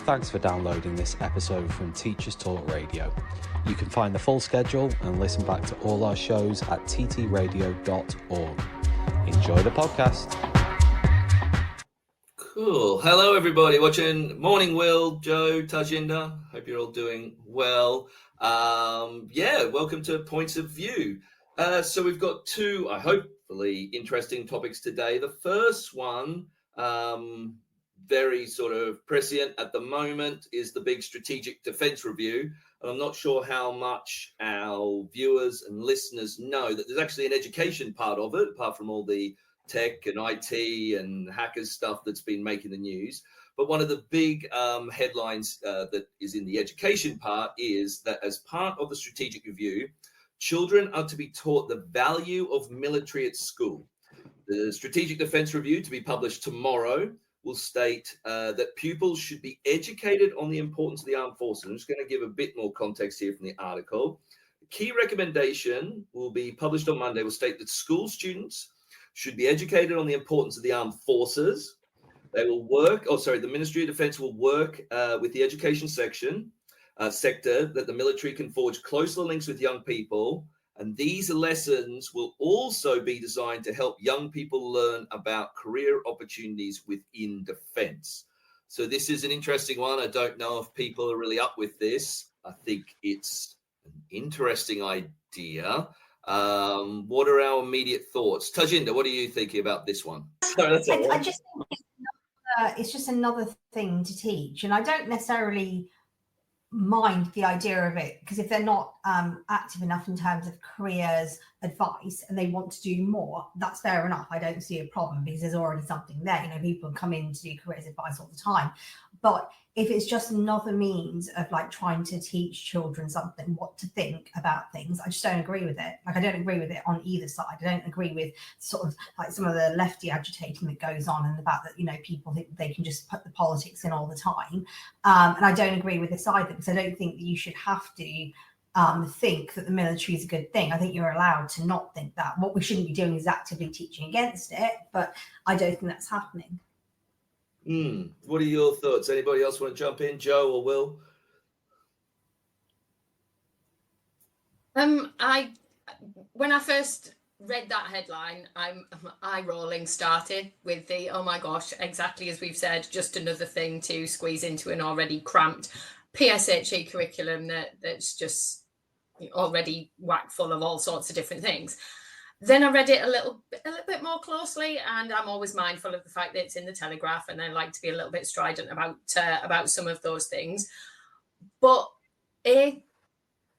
Thanks for downloading this episode from Teachers Talk Radio. You can find the full schedule and listen back to all our shows at ttradio.org. Enjoy the podcast. Cool. Hello, everybody watching. Morning, Will, Joe, Tarjinder. Hope you're all doing well. Welcome to Points of View. So we've got two, hopefully, interesting topics today. The first one, very sort of prescient at the moment, is the big Strategic Defence Review. And I'm not sure how much our viewers and listeners know that there's actually an education part of it, apart from all the tech and IT and hackers stuff that's been making the news. But one of the big headlines that is in the education part is that as part of the Strategic Review, children are to be taught the value of military at school. The Strategic Defence Review, to be published tomorrow, will state that pupils should be educated on the importance of the armed forces. I'm just going to give a bit more context here from the article. The key recommendation will be published on Monday, will state that school students should be educated on the importance of the armed forces. They will work, the Ministry of Defence will work with the education sector that the military can forge closer links with young people. And these lessons will also be designed to help young people learn about career opportunities within defence. So this is an interesting one. I don't know if people are really up with this. I think it's an interesting idea. What are our immediate thoughts? Tarjinder, what are you thinking about this one? I just think it's just another thing to teach. And I don't necessarily mind the idea of it, because if they're not active enough in terms of careers advice and they want to do more, that's fair enough. I don't see a problem because there's already something there. You know, people come in to do careers advice all the time. But if it's just another means of like trying to teach children something, what to think about things, I just don't agree with it. Like, I don't agree with it on either side. I don't agree with sort of like some of the lefty agitating that goes on, and the fact that, you know, people think they can just put the politics in all the time. And I don't agree with this either, because I don't think that you should have to think that the military is a good thing. I think you're allowed to not think that. What we shouldn't be doing is actively teaching against it, but I don't think that's happening. What are your thoughts? Anybody else want to jump in, Joe or Will? When I first read that headline, eye rolling started with the, oh my gosh, exactly as we've said, just another thing to squeeze into an already cramped PSHE curriculum that's just already whack full of all sorts of different things. Then I read it a little bit more closely, and I'm always mindful of the fact that it's in the Telegraph, and I like to be a little bit strident about some of those things. But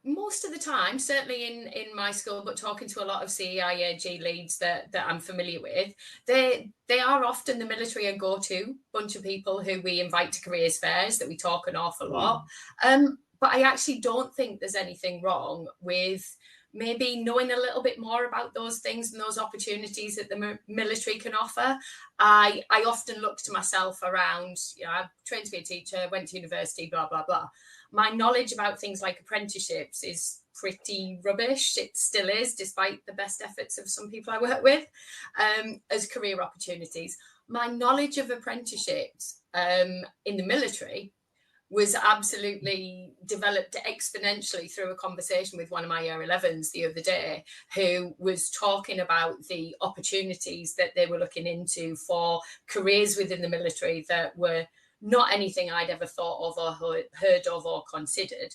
most of the time, certainly in my school, but talking to a lot of CEIAG leads that I'm familiar with, they are often the military a go-to bunch of people who we invite to careers fairs, that we talk an awful lot. But I actually don't think there's anything wrong with maybe knowing a little bit more about those things and those opportunities that the military can offer. I often look to myself around, I've trained to be a teacher, went to university, blah, blah, blah. My knowledge about things like apprenticeships is pretty rubbish. It still is, despite the best efforts of some people I work with, as career opportunities. My knowledge of apprenticeships in the military was absolutely developed exponentially through a conversation with one of my year 11s the other day, who was talking about the opportunities that they were looking into for careers within the military that were not anything I'd ever thought of or heard of or considered.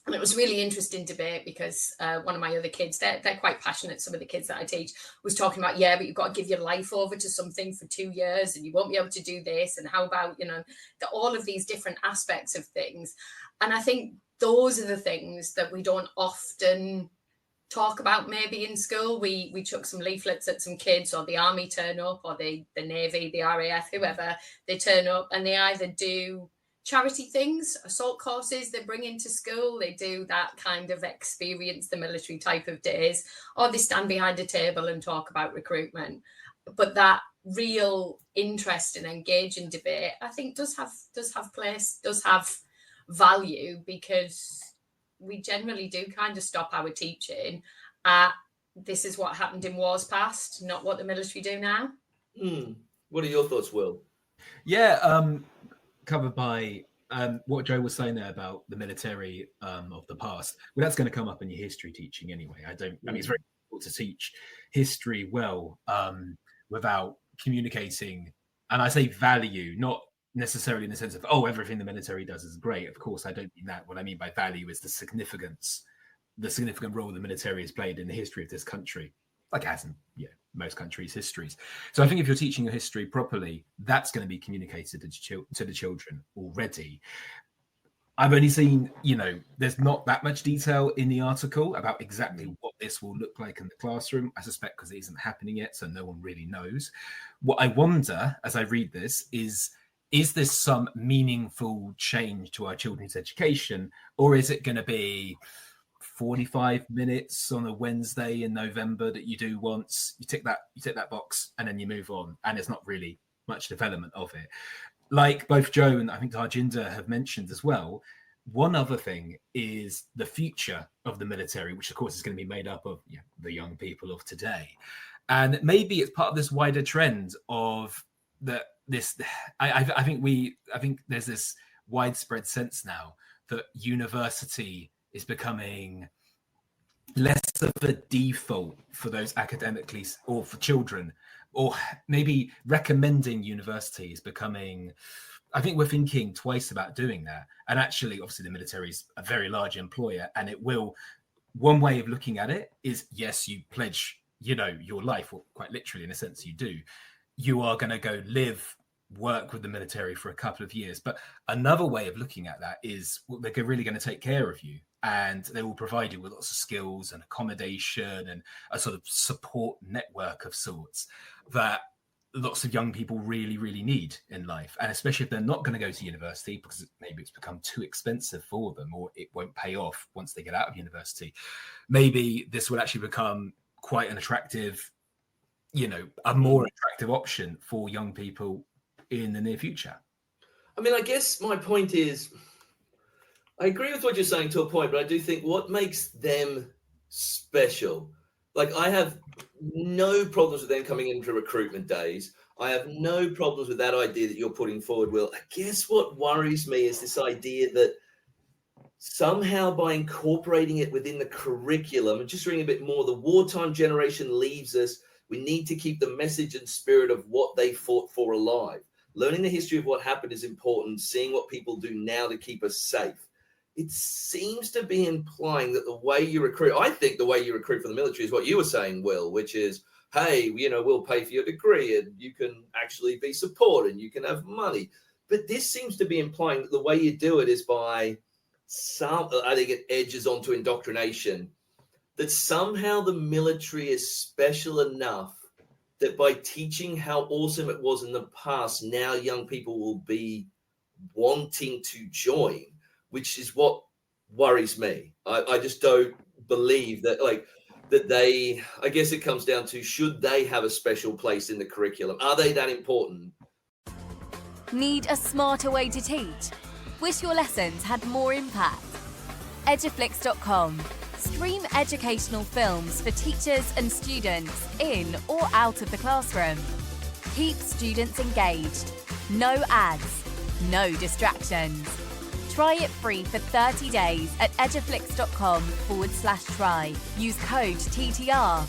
And it was really interesting debate, because one of my other kids, they're quite passionate, some of the kids that I teach, was talking about, but you've got to give your life over to something for 2 years and you won't be able to do this. And how about, all of these different aspects of things. And I think those are the things that we don't often talk about maybe in school. We chuck some leaflets at some kids, or the army turn up, or the Navy, the RAF, whoever, they turn up and they either do charity things, assault courses they bring into school, they do that kind of experience the military type of days, or they stand behind a table and talk about recruitment. But that real interest and engaging debate, I think, does have place, does have value, because we generally do kind of stop our teaching at this is what happened in wars past, not what the military do now. What are your thoughts, Will? Yeah, covered by what Joe was saying there about the military of the past, well, that's going to come up in your history teaching anyway. I mean, it's very difficult to teach history well without communicating, and I say value, not necessarily in the sense of, oh, everything the military does is great. Of course, I don't mean that. What I mean by value is the significant role the military has played in the history of this country, like it has in most countries' histories. So I think if you're teaching your history properly, that's going to be communicated to the children already. I've only seen, there's not that much detail in the article about exactly what this will look like in the classroom. I suspect because it isn't happening yet, so no one really knows. What I wonder as I read this is this some meaningful change to our children's education, or is it going to be 45 minutes on a Wednesday in November that you do once, you tick that box, and then you move on, and there's not really much development of it. Like both Joe and I think Tarjinder have mentioned as well, one other thing is the future of the military, which of course is going to be made up of the young people of today. And maybe it's part of this wider trend of I think there's this widespread sense now that university is becoming less of a default for those academically, or for children, or maybe recommending university is becoming, I think we're thinking twice about doing that. And actually, obviously the military is a very large employer, and one way of looking at it is, yes, you pledge, your life, or quite literally in a sense you do. You are going to go work with the military for a couple of years. But another way of looking at that is they're really going to take care of you, and they will provide you with lots of skills and accommodation and a sort of support network of sorts that lots of young people really, really need in life. And especially if they're not going to go to university because maybe it's become too expensive for them, or it won't pay off once they get out of university. Maybe this will actually become quite an attractive, a more attractive option for young people in the near future. I mean, I guess my point is, I agree with what you're saying to a point, but I do think what makes them special, like I have no problems with them coming in for recruitment days. I have no problems with that idea that you're putting forward, Will. I guess what worries me is this idea that somehow by incorporating it within the curriculum and just reading a bit more, the wartime generation leaves us. We need to keep the message and spirit of what they fought for alive. Learning the history of what happened is important. Seeing what people do now to keep us safe. It seems to be implying that the way you recruit, I think the way you recruit for the military is what you were saying, Will, which is, hey, we'll pay for your degree and you can actually be supported and you can have money. But this seems to be implying that the way you do it is by I think it edges onto indoctrination, that somehow the military is special enough that by teaching how awesome it was in the past, now young people will be wanting to join, which is what worries me. I just don't believe that, I guess it comes down to, should they have a special place in the curriculum? Are they that important? Need a smarter way to teach? Wish your lessons had more impact? Eduflix.com. Stream educational films for teachers and students in or out of the classroom. Keep students engaged. No ads. No distractions. Try it free for 30 days at eduflix.com/try. Use code TTR.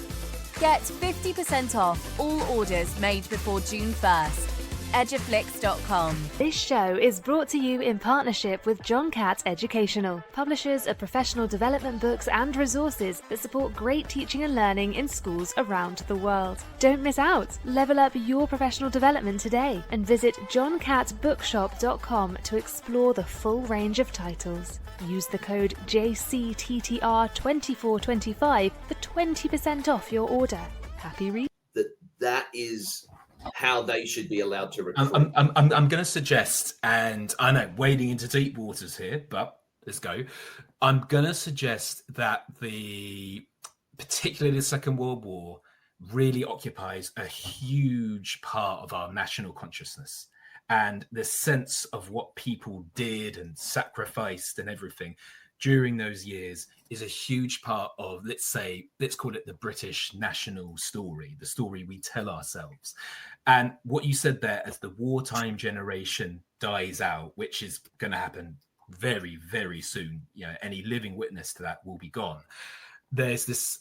Get 50% off all orders made before June 1st. Eduflix.com. This show is brought to you in partnership with John Catt Educational, publishers of professional development books and resources that support great teaching and learning in schools around the world. Don't miss out. Level up your professional development today and visit johncattbookshop.com to explore the full range of titles. Use the code JCTTR2425 for 20% off your order. Happy reading. That is how they should be allowed to recruit. I'm going to suggest, and I know wading into deep waters here, but let's go. I'm going to suggest that particularly the Second World War really occupies a huge part of our national consciousness, and the sense of what people did and sacrificed and everything during those years is a huge part of, let's call it the British national story, the story we tell ourselves. And what you said there as the wartime generation dies out, which is going to happen very, very soon, any living witness to that will be gone. There's this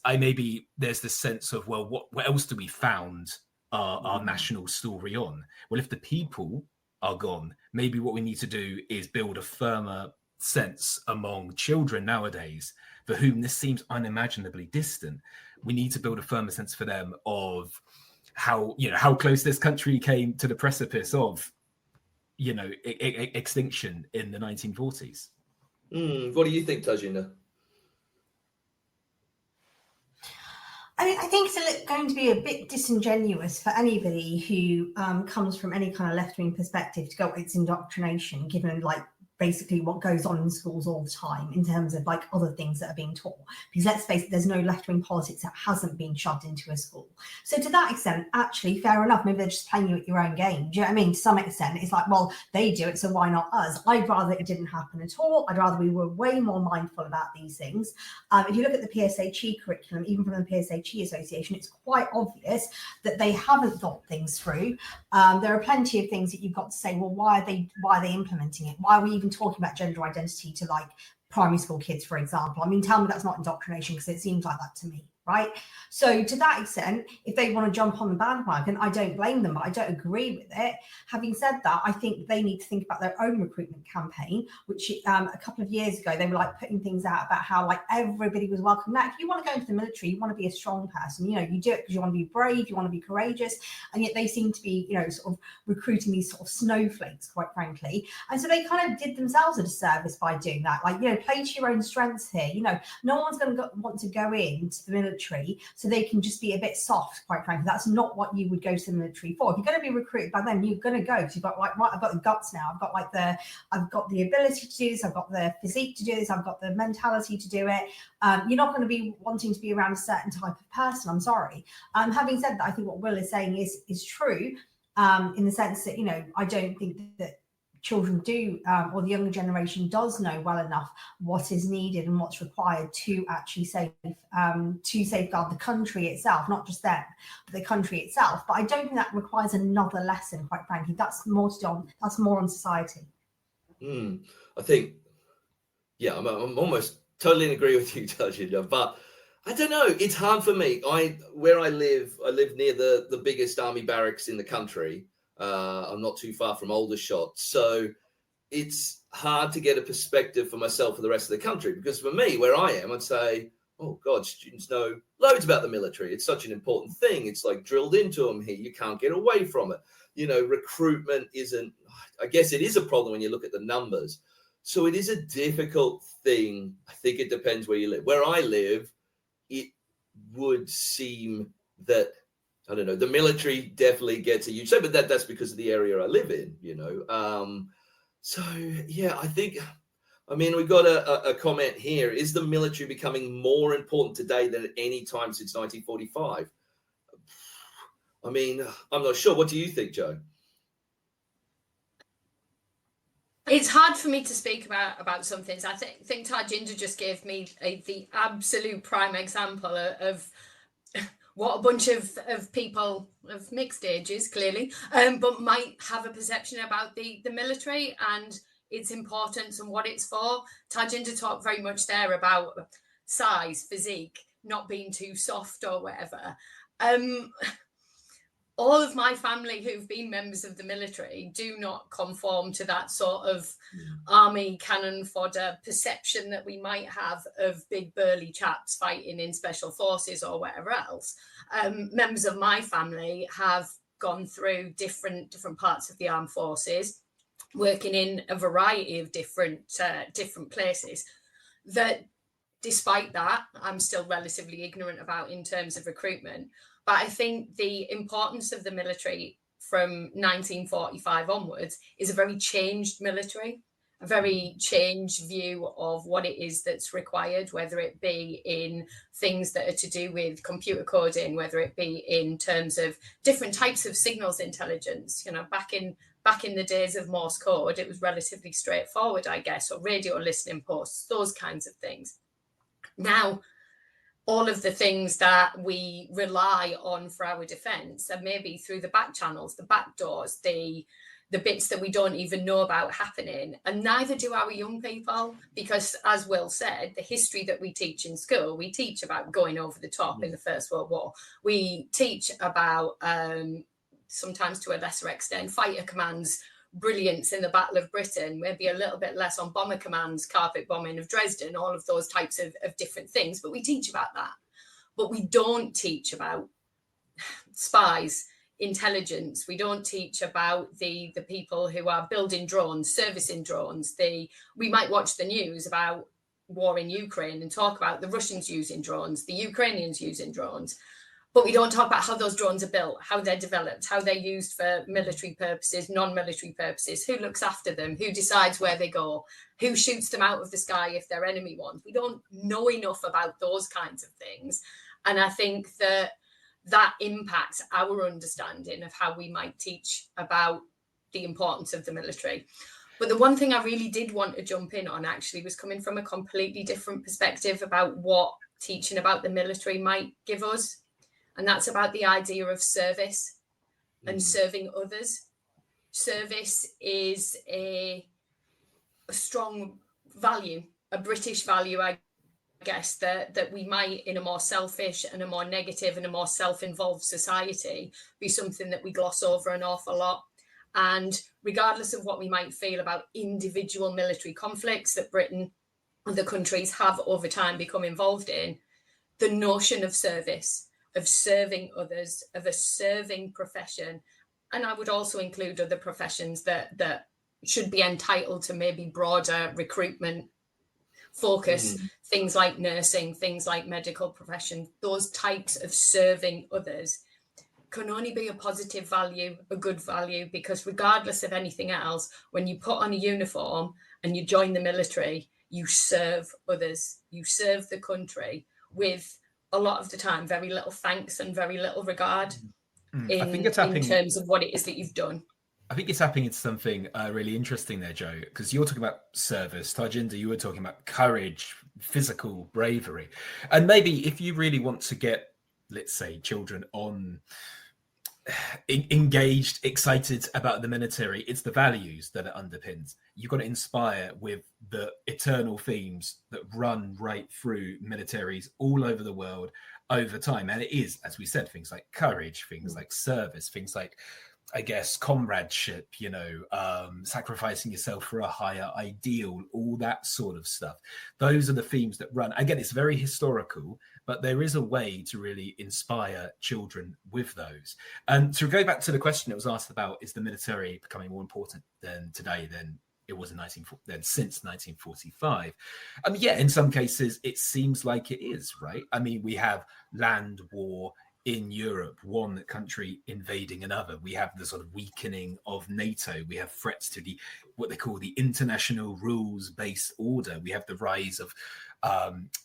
sense of, well, what else do we found our national story on? Well, if the people are gone, maybe what we need to do is build a firmer sense among children nowadays for whom this seems unimaginably distant. We need to build a firmer sense for them of how close this country came to the precipice of extinction in the 1940s. What do you think, Tarjinder? I mean, I think it's going to be a bit disingenuous for anybody who comes from any kind of left-wing perspective to go, it's indoctrination, given basically what goes on in schools all the time in terms of other things that are being taught. Because let's face it, there's no left-wing politics that hasn't been shoved into a school. So to that extent, actually, fair enough. Maybe they're just playing you at your own game. Do you know what I mean? To some extent, it's well, they do it, so why not us? I'd rather it didn't happen at all. I'd rather we were way more mindful about these things. If you look at the PSHE curriculum, even from the PSHE Association, it's quite obvious that they haven't thought things through. There are plenty of things that you've got to say, well, why are they implementing it? Why are we even talking about gender identity to primary school kids, for example? I mean, tell me that's not indoctrination, because it seems like that to me, right? So to that extent, if they want to jump on the bandwagon, I don't blame them, but I don't agree with it. Having said that, I think they need to think about their own recruitment campaign, which a couple of years ago, they were putting things out about how everybody was welcome. Now, if you want to go into the military, you want to be a strong person, you do it because you want to be brave, you want to be courageous, and yet they seem to be, sort of recruiting these sort of snowflakes, quite frankly. And so they kind of did themselves a disservice by doing that. Play to your own strengths here. No one's going to want to go into the military so they can just be a bit soft, quite frankly. That's not what you would go to the military for. If you're going to be recruited by them, you're going to go because you've got right, I've got the guts now. I've got the ability to do this. I've got the physique to do this. I've got the mentality to do it. You're not going to be wanting to be around a certain type of person. I'm sorry. Having said that, I think what Will is saying is true, in the sense that, I don't think that children do, or the younger generation does know well enough what is needed and what's required to actually safeguard the country itself, not just them, but the country itself. But I don't think that requires another lesson, quite frankly. That's more on society. I think, I'm almost totally in agree with you, Tarjinder, but I don't know. It's hard for me. Where I live near the biggest army barracks in the country. I'm not too far from Aldershot. So it's hard to get a perspective for myself for the rest of the country, because for me, where I am, I'd say, oh God, students know loads about the military. It's such an important thing. It's drilled into them here. You can't get away from it. Recruitment isn't, I guess it is a problem when you look at the numbers. So it is a difficult thing. I think it depends where you live. Where I live, it would seem that, I don't know, the military definitely gets a huge say, but that's because of the area I live in, So, I think, we got a comment here. Is the military becoming more important today than at any time since 1945? I'm not sure. What do you think, Jo? It's hard for me to speak about some things. I think Tarjinder just gave me the absolute prime example of what a bunch of people of mixed ages, clearly, but might have a perception about the military and its importance and what it's for. Tarjinder talked very much there about size, physique, not being too soft or whatever. All of my family who've been members of the military do not conform to that sort of army cannon fodder perception that we might have of big burly chaps fighting in special forces or whatever else. Members of my family have gone through different parts of the armed forces, working in a variety of different places, that despite that, I'm still relatively ignorant about in terms of recruitment. But I think the importance of the military from 1945 onwards is a very changed military, a very changed view of what it is that's required, whether it be in things that are to do with computer coding, whether it be in terms of different types of signals intelligence. Back in the days of Morse code, it was relatively straightforward, I guess, or radio listening posts, those kinds of things. Now, all of the things that we rely on for our defence are maybe through the back channels, the back doors, the the bits that we don't even know about happening, and neither do our young people, because as Will said, the history that we teach in school, we teach about going over the top in the First World War. We teach about, sometimes to a lesser extent, fighter commands, brilliance in the Battle of Britain, maybe a little bit less on bomber commands, carpet bombing of Dresden, all of those types of different things, but we teach about that. But we don't teach about spies, intelligence. We don't teach about the people who are building drones, servicing drones. We might watch the news about war in Ukraine and talk about the Russians using drones, the Ukrainians using drones, but we don't talk about how those drones are built, how they're developed, how they're used for military purposes, non-military purposes, who looks after them, who decides where they go, who shoots them out of the sky if they're enemy ones. We don't know enough about those kinds of things. And I think that impacts our understanding of how we might teach about the importance of the military. But the one thing I really did want to jump in on actually was coming from a completely different perspective about what teaching about the military might give us. And that's about the idea of service and serving others. Service is a strong value, a British value, I guess, that we might, in a more selfish and a more negative and a more self-involved society, be something that we gloss over an awful lot. And regardless of what we might feel about individual military conflicts that Britain and the countries have over time become involved in, the notion of service, of serving others, of a serving profession, and I would also include other professions that should be entitled to maybe broader recruitment focus, things like nursing, things like medical profession, those types of serving others can only be a positive value, a good value, because regardless of anything else, when you put on a uniform and you join the military, you serve others, you serve the country with, a lot of the time, very little thanks and very little regard I think it's happening in terms of what it is that you've done. I think it's happening into something really interesting there, Joe, because you're talking about service. Tarjinder, you were talking about courage, physical bravery. And maybe if you really want to get, let's say, children on engaged, excited about the military, it's the values that it underpins. You've got to inspire with the eternal themes that run right through militaries all over the world over time. And it is, as we said, things like courage, things like service, things like, I guess, comradeship, sacrificing yourself for a higher ideal, all that sort of stuff. Those are the themes that run. Again, it's very historical, but there is a way to really inspire children with those. And to go back to the question that was asked about, is the military becoming more important than today than it was since 1945? Yeah, in some cases, it seems like it is, right? I mean, we have land war in Europe, one country invading another. We have the sort of weakening of NATO. We have threats to what they call the international rules-based order. We have the rise of,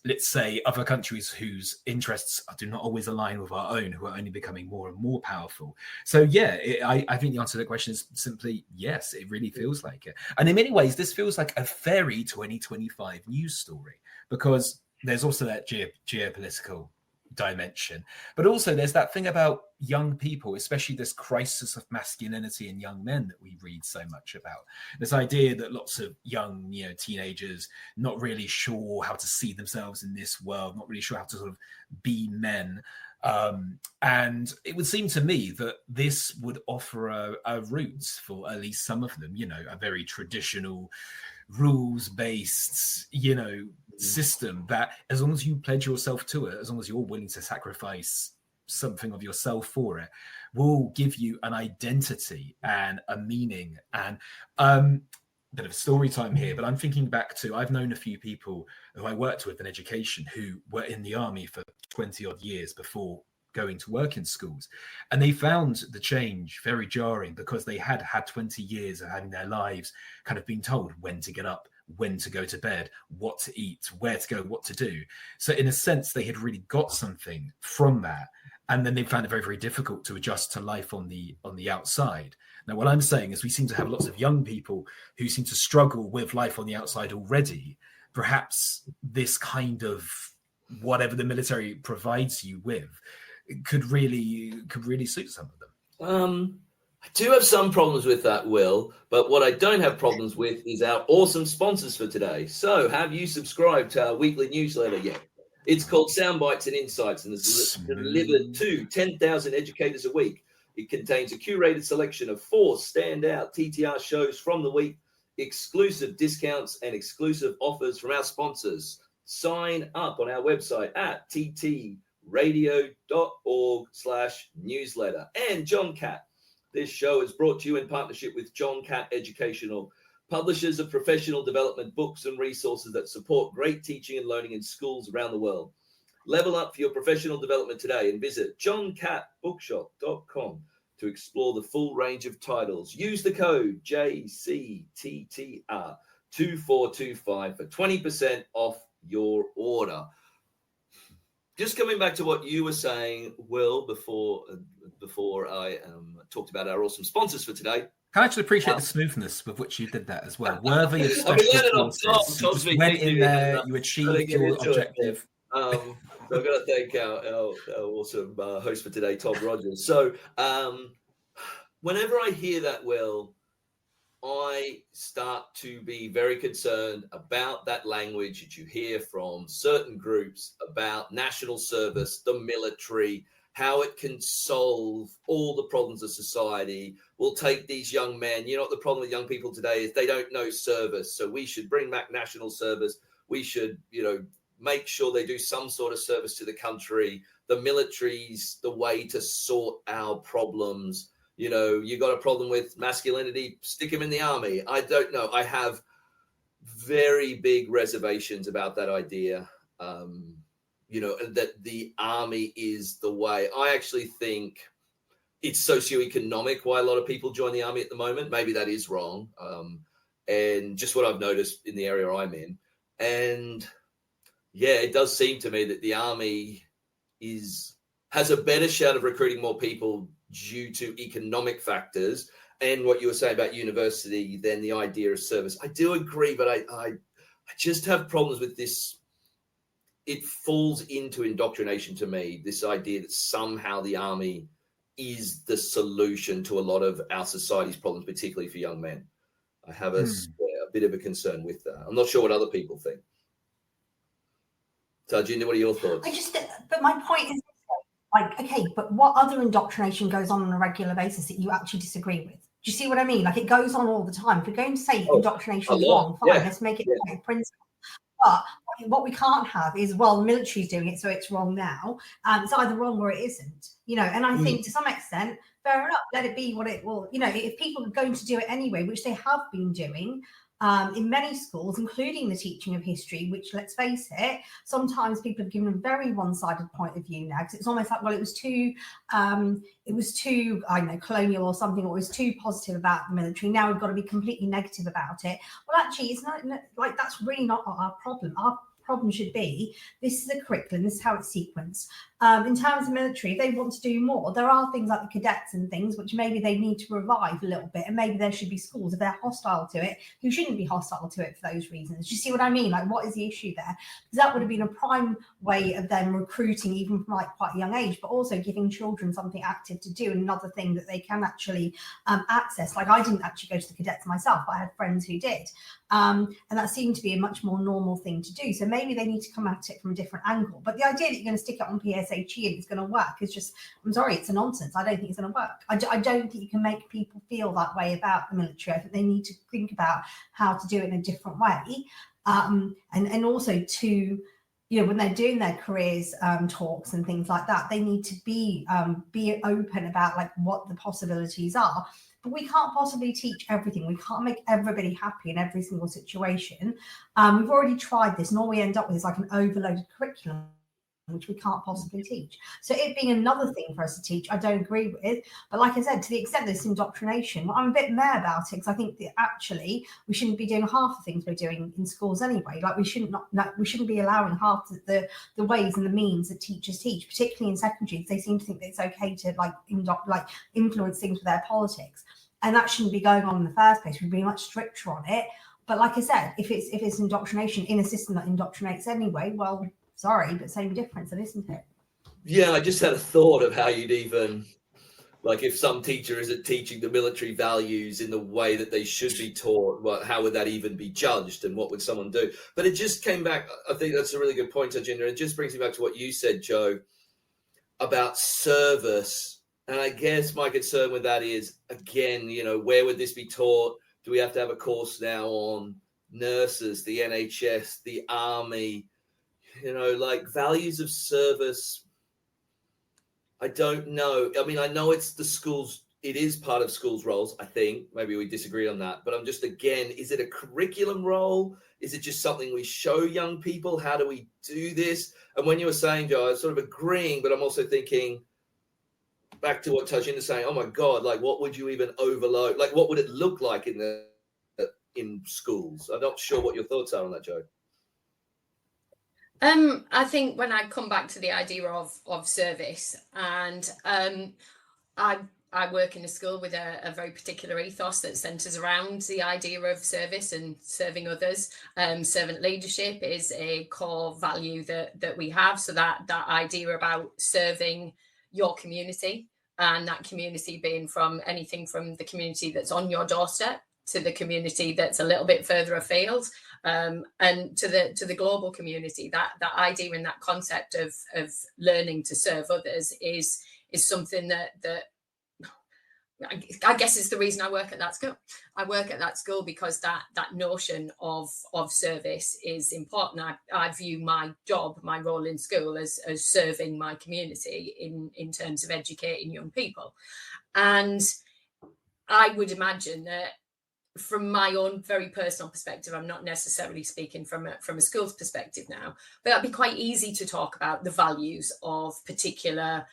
let's say, other countries whose interests do not always align with our own, who are only becoming more and more powerful. So yeah, I think the answer to the question is simply yes, it really feels like it. And in many ways, this feels like a very 2025 news story, because there's also that geopolitical dimension, but also there's that thing about young people, especially this crisis of masculinity in young men that we read so much about. This idea that lots of young, teenagers not really sure how to see themselves in this world, not really sure how to sort of be men. And it would seem to me that this would offer a route for at least some of them, a very traditional rules-based, system that, as long as you pledge yourself to it, as long as you're willing to sacrifice something of yourself for it, will give you an identity and a meaning. And bit of story time here, but I'm thinking back to, I've known a few people who I worked with in education who were in the army for 20 odd years before going to work in schools, and they found the change very jarring, because they had 20 years of having their lives kind of being told when to get up, when to go to bed, what to eat, where to go, what to do. So in a sense, they had really got something from that. And then they found it very, very difficult to adjust to life on the outside. Now, what I'm saying is we seem to have lots of young people who seem to struggle with life on the outside already. Perhaps this kind of whatever the military provides you with could really suit some of them. I do have some problems with that, Will, but what I don't have problems with is our awesome sponsors for today. So have you subscribed to our weekly newsletter yet? It's called Soundbites and Insights, and it's delivered to 10,000 educators a week. It contains a curated selection of 4 standout TTR shows from the week, exclusive discounts and exclusive offers from our sponsors. Sign up on our website at ttradio.org/newsletter. And John Catt. This show is brought to you in partnership with John Catt Educational, publishers of professional development books and resources that support great teaching and learning in schools around the world. Level up for your professional development today and visit johncattbookshop.com to explore the full range of titles. Use the code JCTTR2425 for 20% off your order. Just coming back to what you were saying, Will, before I talked about our awesome sponsors for today. I actually appreciate the smoothness with which you did that as well. Worthy of special courses. You just went in there, you achieved your objective. So I've got to thank our awesome host for today, Tom Rogers. So whenever I hear that, Will, I start to be very concerned about that language that you hear from certain groups about national service, the military, how it can solve all the problems of society. We'll take these young men. You know what the problem with young people today is? They don't know service. So we should bring back national service. We should, make sure they do some sort of service to the country. The military's the way to sort our problems. You got a problem with masculinity, stick him in the army. I don't know. I have very big reservations about that idea. That the army is the way. I actually think it's socioeconomic why a lot of people join the army at the moment. Maybe that is wrong. And just what I've noticed in the area I'm in. And yeah, it does seem to me that the army has a better shot of recruiting more people due to economic factors and what you were saying about university than the idea of service. I do agree, but I just have problems with this. It falls into indoctrination to me, this idea that somehow the army is the solution to a lot of our society's problems, particularly for young men. I have a bit of a concern with that. I'm not sure what other people think. Tarjinder, what are your thoughts? But my point is, okay, but what other indoctrination goes on a regular basis that you actually disagree with? Do you see what I mean? Like, it goes on all the time. If you're going to say indoctrination is wrong, fine, let's make it a principle. But what we can't have is, well, the military's doing it, so it's wrong now. It's either wrong or it isn't, and I think to some extent, fair enough, let it be what it will. If people are going to do it anyway, which they have been doing, in many schools, including the teaching of history, which, let's face it, sometimes people have given a very one-sided point of view now, because it's almost like, well, it was too, I don't know, colonial or something, or it was too positive about the military. Now we've got to be completely negative about it. Well, actually, it's not like that's really not our problem. Our problem should be, this is a curriculum, this is how it's sequenced. In terms of military, if they want to do more, there are things like the cadets and things which maybe they need to revive a little bit, and maybe there should be schools, if they're hostile to it, who shouldn't be hostile to it for those reasons. Do you see what I mean? Like, what is the issue there? Because that would have been a prime way of them recruiting, even from like quite a young age, but also giving children something active to do, and another thing that they can actually access. Like, I didn't actually go to the cadets myself, but I had friends who did. And that seemed to be a much more normal thing to do. So maybe they need to come at it from a different angle. But the idea that you're going to stick it on PSHE and it's going to work is just, I'm sorry, it's a nonsense. I don't think it's going to work. I don't think you can make people feel that way about the military. I think they need to think about how to do it in a different way. And also to, when they're doing their careers talks and things like that, they need to be open about like what the possibilities are. But we can't possibly teach everything. We can't make everybody happy in every single situation. We've already tried this, and all we end up with is like an overloaded curriculum, which we can't possibly teach. So it being another thing for us to teach, I don't agree with. But like I said, to the extent there's indoctrination, I'm a bit mad about it, because I think that actually we shouldn't be doing half the things we're doing in schools anyway. Like, we shouldn't be allowing half the ways and the means that teachers teach, particularly in secondary. They seem to think that it's okay to influence things with their politics, and that shouldn't be going on in the first place. We'd be much stricter on it. But like I said, if it's indoctrination in a system that indoctrinates anyway, well, sorry, but same difference, then, isn't it? Yeah, I just had a thought of how you'd even, Like if some teacher isn't teaching the military values in the way that they should be taught, well, how would that even be judged, and what would someone do? But it just came back. I think that's a really good point, Tarjinder. It just brings me back to what you said, Joe, about service. And I guess my concern with that is, again, where would this be taught? Do we have to have a course now on nurses, the NHS, the army, like values of service? I don't know. I mean, I know it's the schools. It is part of schools' roles, I think. Maybe we disagree on that. But I'm just, again, is it a curriculum role? Is it just something we show young people? How do we do this? And when you were saying, Joe, I was sort of agreeing, but I'm also thinking back to what Tarjinder is saying, oh, my God, like what would you even overload? Like what would it look like in schools? I'm not sure what your thoughts are on that, Joe. I think when I come back to the idea of service, and I work in a school with a very particular ethos that centres around the idea of service and serving others. Servant leadership is a core value that we have. So that idea about serving your community, and that community being from anything from the community that's on your doorstep to the community that's a little bit further afield, and to the global community. That idea and that concept of learning to serve others is something that I guess is the reason I work at that school. I work at that school because that notion of service is important. I view my job, my role in school as serving my community in terms of educating young people. And I would imagine that from my own very personal perspective, I'm not necessarily speaking from a school's perspective now, but it'd be quite easy to talk about the values of particular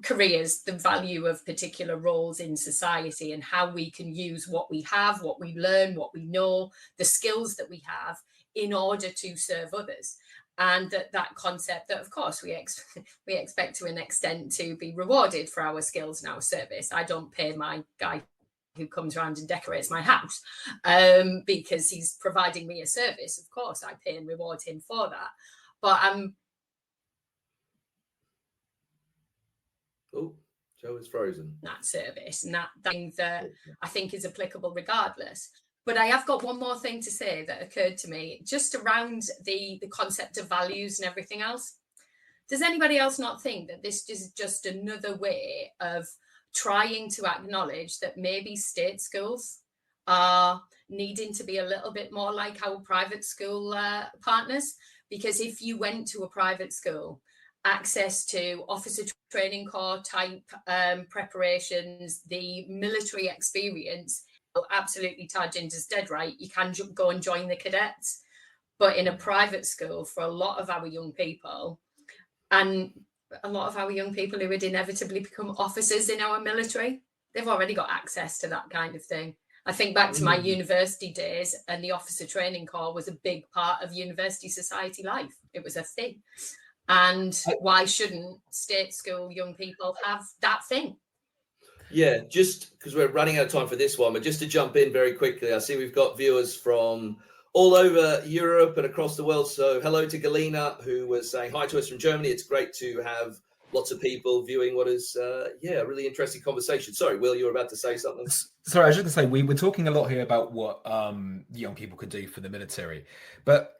careers, the value of particular roles in society, and how we can use what we have, what we learn, what we know, the skills that we have in order to serve others. And that concept that, of course, we expect to an extent to be rewarded for our skills and our service. I don't pay my guy who comes around and decorates my house because he's providing me a service. Of course, I pay and reward him for that. But oh, Joe is frozen. That service and that thing that I think is applicable regardless. But I have got one more thing to say that occurred to me just around the concept of values and everything else. Does anybody else not think that this is just another way of trying to acknowledge that maybe state schools are needing to be a little bit more like our private school partners? Because if you went to a private school, access to officer training corps type preparations, the military experience, absolutely, Tarjinder's dead right. You can go and join the cadets. But in a private school, for a lot of our young people, and a lot of our young people who would inevitably become officers in our military, they've already got access to that kind of thing. I think back to my university days, and the officer training corps was a big part of university society life. It was a thing. And why shouldn't state school young people have that thing? Yeah, just because we're running out of time for this one, but just to jump in very quickly, I see we've got viewers from all over Europe and across the world. So hello to Galina, who was saying hi to us from Germany. It's great to have lots of people viewing what is, a really interesting conversation. Sorry, Will, you were about to say something. Sorry, I was just going to say, we were talking a lot here about what young people could do for the military. But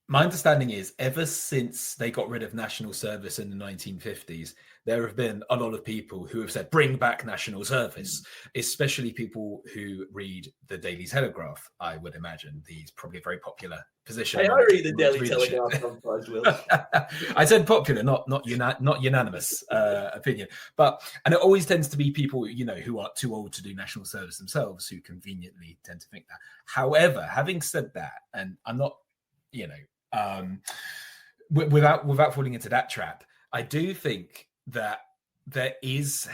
my understanding is ever since they got rid of national service in the 1950s, there have been a lot of people who have said, bring back national service, especially people who read the Daily Telegraph, I would imagine. These probably a very popular position. Hey, I read the Daily Telegraph sometimes, Will. I said popular, not unanimous opinion. And it always tends to be people, who are too old to do national service themselves, who conveniently tend to think that. However, having said that, and I'm not, without falling into that trap, I do think that there is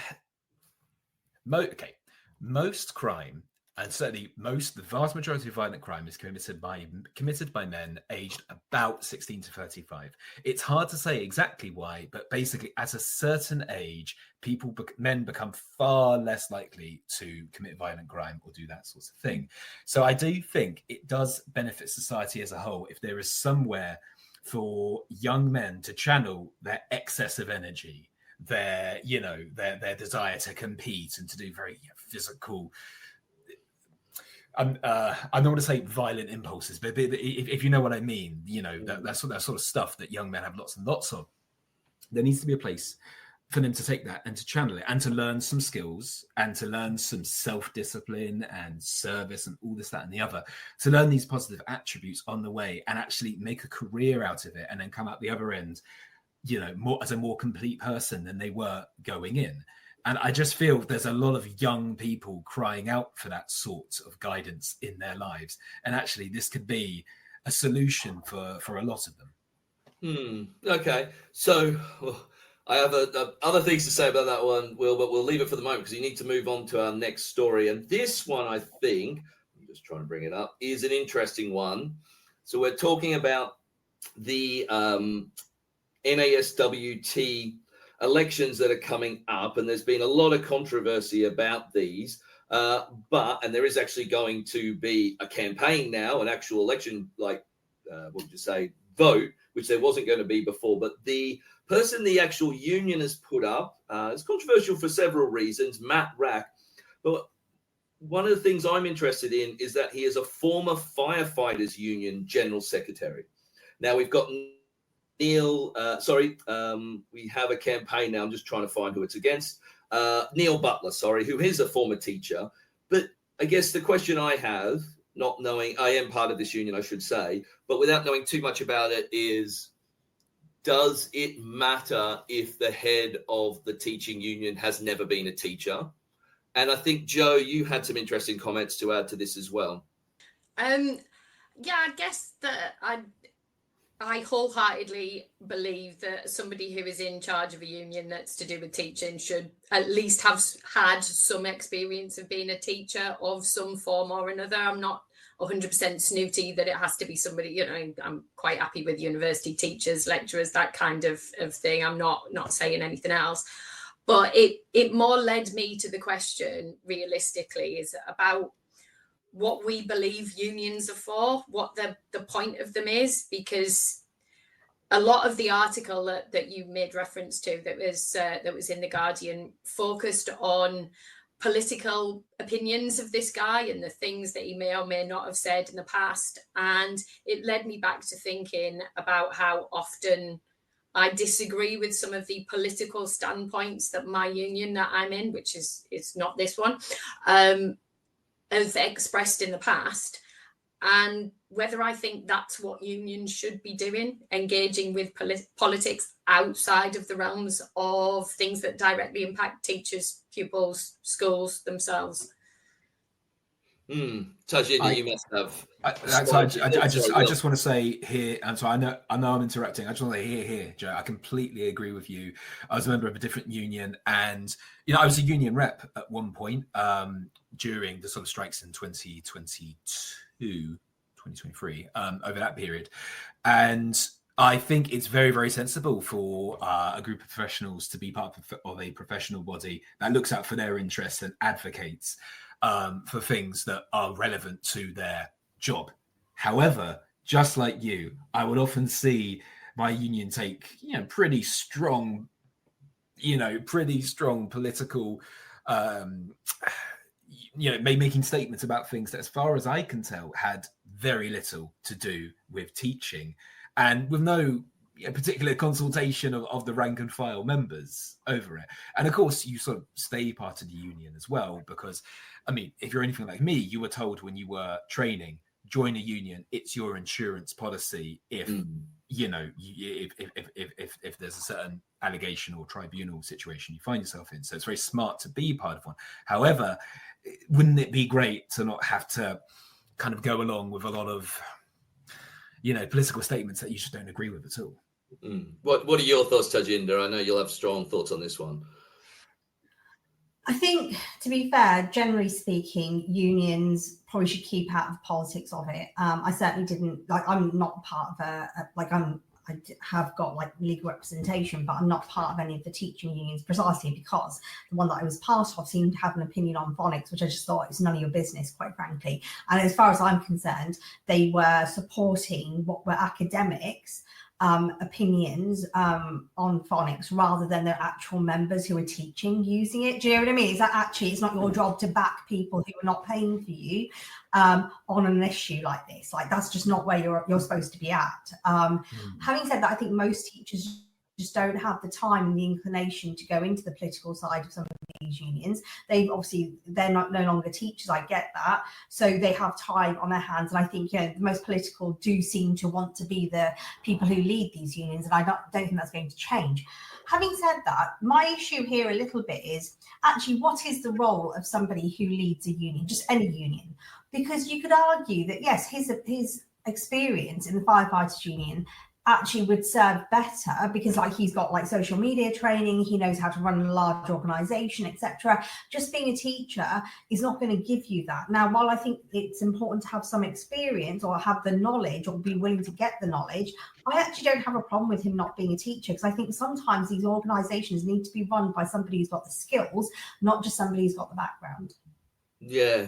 most crime, and certainly the vast majority of violent crime is committed by men aged about 16 to 35. It's hard to say exactly why, but basically at a certain age, men become far less likely to commit violent crime or do that sort of thing. So I do think it does benefit society as a whole if there is somewhere for young men to channel their excess of energy their desire to compete and to do very physical. I don't want to say violent impulses, but if you know what I mean, that sort of stuff that young men have lots and lots of. There needs to be a place for them to take that and to channel it and to learn some skills and to learn some self-discipline and service and all this, that, and the other, to learn these positive attributes on the way and actually make a career out of it and then come out the other end, more as a more complete person than they were going in. And I just feel there's a lot of young people crying out for that sort of guidance in their lives. And actually this could be a solution for a lot of them. Okay. So I have other things to say about that one, Will, but we'll leave it for the moment because you need to move on to our next story. And this one, I think, I'm just trying to bring it up, is an interesting one. So we're talking about the NASWT elections that are coming up, and there's been a lot of controversy about these. And there is actually going to be a campaign now, an actual election, vote, which there wasn't going to be before. But the person the actual union has put up, it's controversial for several reasons, Matt Rack. But one of the things I'm interested in is that he is a former firefighters union general secretary. Now we've got we have a campaign now. I'm just trying to find who it's against. Neil Butler, who is a former teacher. But I guess the question I have, not knowing, I am part of this union, I should say, but without knowing too much about it, is does it matter if the head of the teaching union has never been a teacher? And I think, Jo, you had some interesting comments to add to this as well. I guess that I wholeheartedly believe that somebody who is in charge of a union that's to do with teaching should at least have had some experience of being a teacher of some form or another. I'm not 100% snooty that it has to be somebody, I'm quite happy with university teachers, lecturers, that kind of thing. I'm not saying anything else. But it more led me to the question, realistically, is about what we believe unions are for, what the point of them is, because a lot of the article that you made reference to that was in The Guardian focused on political opinions of this guy and the things that he may or may not have said in the past. And it led me back to thinking about how often I disagree with some of the political standpoints that my union that I'm in, which is not this one, have expressed in the past, and whether I think that's what unions should be doing, engaging with politics outside of the realms of things that directly impact teachers, pupils, schools themselves. Tarjinder, you must have. I just want to say here, and so I know I'm interrupting. I just want to say here, Jo, I completely agree with you. I was a member of a different union, and I was a union rep at one point during the sort of strikes in 2022, 2023, over that period, and I think it's very, very sensible for a group of professionals to be part of a professional body that looks out for their interests and advocates for things that are relevant to their job. However, just like you, I would often see my union take, pretty strong political, making statements about things that, as far as I can tell, had very little to do with teaching, and with no particular consultation of the rank and file members over it. And of course, you sort of stay part of the union as well, because, if you're anything like me, you were told when you were training, join a union, it's your insurance policy if if there's a certain allegation or tribunal situation you find yourself in. So it's very smart to be part of one. However, wouldn't it be great to not have to kind of go along with a lot of political statements that you just don't agree with at all? What are your thoughts, Tarjinder? I know you'll have strong thoughts on this one. I think, to be fair, generally speaking, unions probably should keep out of politics of it. I certainly didn't, I'm not part of I have got legal representation, but I'm not part of any of the teaching unions, precisely because the one that I was part of seemed to have an opinion on phonics, which I just thought is none of your business, quite frankly. And as far as I'm concerned, they were supporting what were academics opinions on phonics rather than the actual members who are teaching using it. Do you know what I mean? Is that actually it's not your job to back people who are not paying for you on an issue like this? Like, that's just not where you're supposed to be at. Having said that, I think most teachers just don't have the time and the inclination to go into the political side of some of these unions. They're no longer teachers, I get that, so they have time on their hands, and I think, you know, the most political do seem to want to be the people who lead these unions, and I don't think that's going to change. Having said that, my issue here a little bit is actually, what is the role of somebody who leads a union, just any union? Because you could argue that yes, his experience in the firefighters union actually would serve better because, like, he's got like social media training, he knows how to run a large organization, etc. Just being a teacher is not going to give you that. Now, while I think it's important to have some experience or have the knowledge or be willing to get the knowledge, I actually don't have a problem with him not being a teacher, because I think sometimes these organizations need to be run by somebody who's got the skills, not just somebody who's got the background. Yeah.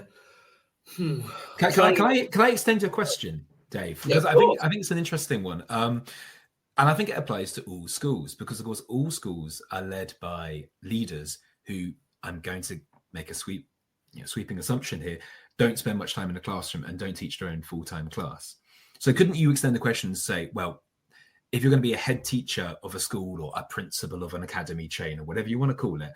Can I extend your question, Dave? Because I think it's an interesting one, and I think it applies to all schools, because of course all schools are led by leaders who, I'm going to make a sweeping assumption here, don't spend much time in the classroom and don't teach their own full-time class. So couldn't you extend the question and say, well, if you're going to be a head teacher of a school or a principal of an academy chain or whatever you want to call it,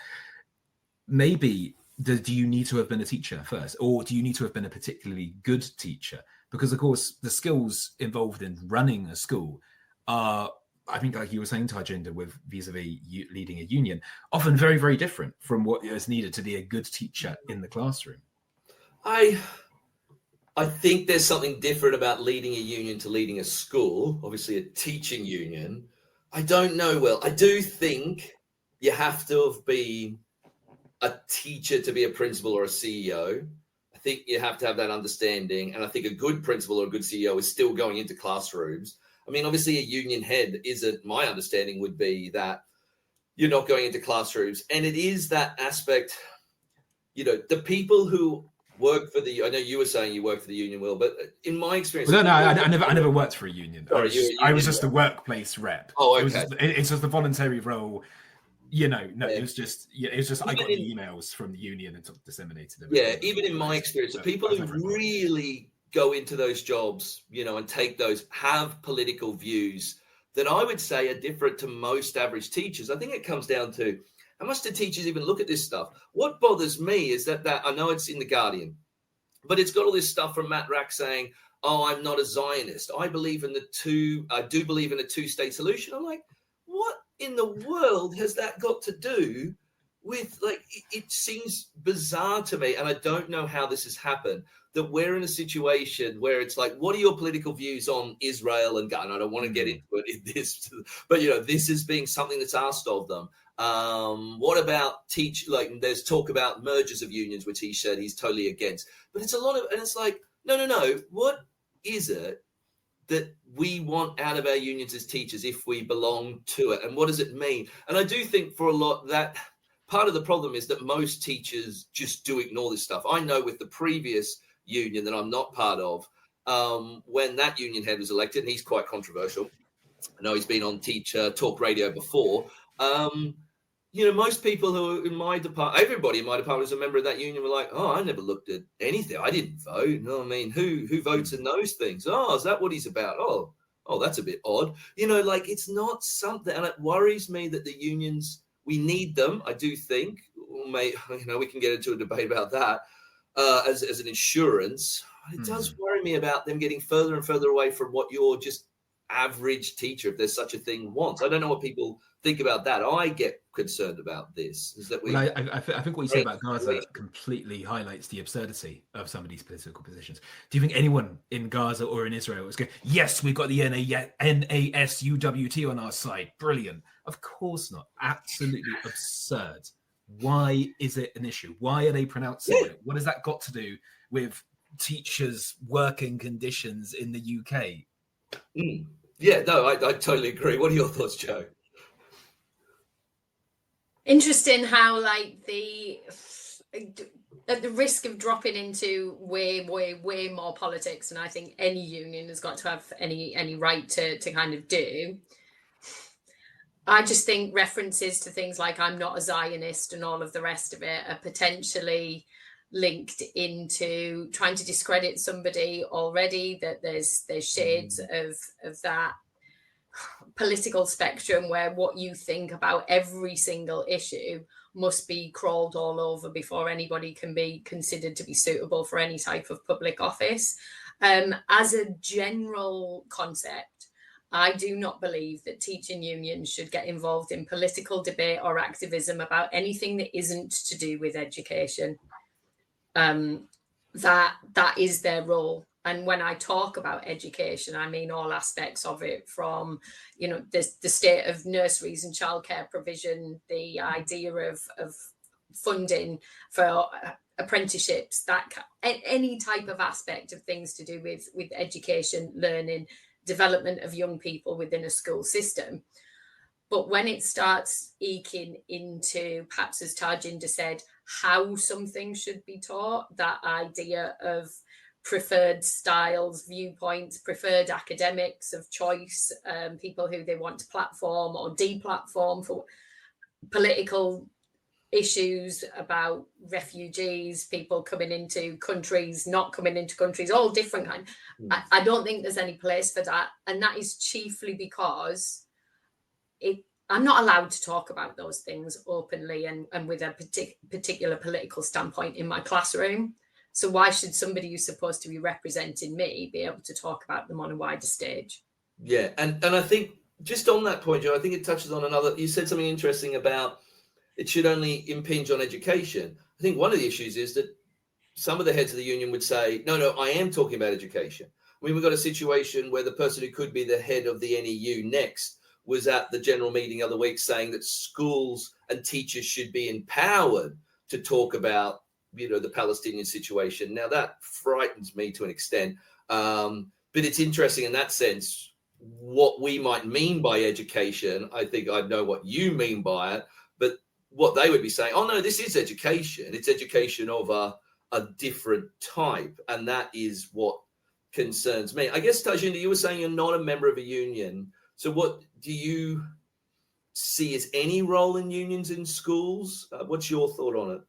maybe do you need to have been a teacher first, or do you need to have been a particularly good teacher? Because, of course, the skills involved in running a school are, I think, like you were saying, Tarjinder, with vis-a-vis leading a union, often very, very different from what is needed to be a good teacher in the classroom. I think there's something different about leading a union to leading a school, obviously a teaching union. I don't know, Will. I do think you have to have been a teacher to be a principal or a CEO. I think you have to have that understanding. And I think a good principal or a good CEO is still going into classrooms. I mean, obviously a union head isn't, my understanding would be that you're not going into classrooms. And it is that aspect, you know, the people who work for the, I know you were saying you work for the union, Will, but in my experience. Well, I never worked for a union. Sorry, I was just a workplace rep. Oh, okay. It's just a voluntary role. You know, no, yeah. It was just I got the emails from the union and disseminated them. Yeah, even in my experience, the people who really go into those jobs, you know, and take those, have political views that I would say are different to most average teachers. I think it comes down to, how much do teachers even look at this stuff? What bothers me is that I know it's in The Guardian, but it's got all this stuff from Matt Rack saying, oh, I'm not a Zionist. I do believe in a two-state solution. I'm like, what in the world has that got to do with, like, it seems bizarre to me, and I don't know how this has happened, that we're in a situation where it's like, what are your political views on Israel and God? And I don't want to get into it in this, but, you know, this is being something that's asked of them. What about there's talk about mergers of unions, which he said he's totally against, but it's a lot of, and it's like, no, what is it that we want out of our unions as teachers if we belong to it? And what does it mean? And I do think for a lot that part of the problem is that most teachers just do ignore this stuff. I know with the previous union that I'm not part of, when that union head was elected, and he's quite controversial. I know he's been on Teacher Talk Radio before. You know, most people who are in my department, everybody in my department who's a member of that union were like, oh, I never looked at anything. I didn't vote. You know what I mean? Who votes in those things? Oh, is that what he's about? Oh, that's a bit odd. You know, like, it's not something, and it worries me that the unions, we need them, I do think. We can get into a debate about that as an insurance. It does worry me about them getting further and further away from what your just average teacher, if there's such a thing, wants. I don't know what people think about that. I get concerned about this. Is that I think what you say about Gaza completely highlights the absurdity of some of these political positions. Do you think anyone in Gaza or in Israel is going, yes, we've got the NASUWT on our side, brilliant? Of course not. Absolutely absurd. Why is it an issue? Why are they pronouncing it? What has that got to do with teachers' working conditions in the UK? Yeah, no, I totally agree. What are your thoughts, Jo? Interesting how, like, at the risk of dropping into way more politics, and I think any union has got to have any right to kind of do. I just think references to things like I'm not a Zionist and all of the rest of it are potentially linked into trying to discredit somebody already, that there's shades of that political spectrum where what you think about every single issue must be crawled all over before anybody can be considered to be suitable for any type of public office. As a general concept, I do not believe that teaching unions should get involved in political debate or activism about anything that isn't to do with education. That is their role. And when I talk about education, I mean all aspects of it, from, you know, the state of nurseries and childcare provision, the idea of funding for apprenticeships, that any type of aspect of things to do with education, learning, development of young people within a school system. But when it starts eking into, perhaps as Tarjinder said, how something should be taught, that idea of preferred styles, viewpoints, preferred academics of choice, people who they want to platform or deplatform for political issues about refugees, people coming into countries, not coming into countries, all different kind. I don't think there's any place for that. And that is chiefly because I'm not allowed to talk about those things openly and with a particular political standpoint in my classroom. So why should somebody who's supposed to be representing me be able to talk about them on a wider stage? Yeah, and I think just on that point, Jo, I think it touches on another, you said something interesting about it should only impinge on education. I think one of the issues is that some of the heads of the union would say, no, I am talking about education. I mean, we've got a situation where the person who could be the head of the NEU next was at the general meeting the other week saying that schools and teachers should be empowered to talk about, you know, the Palestinian situation. Now, that frightens me to an extent, but it's interesting in that sense what we might mean by education. I think I know what you mean by it, but what they would be saying, oh no, this is education. It's education of a different type, and that is what concerns me. I guess, Tarjinder, you were saying you're not a member of a union. So what do you see as any role in unions in schools? What's your thought on it?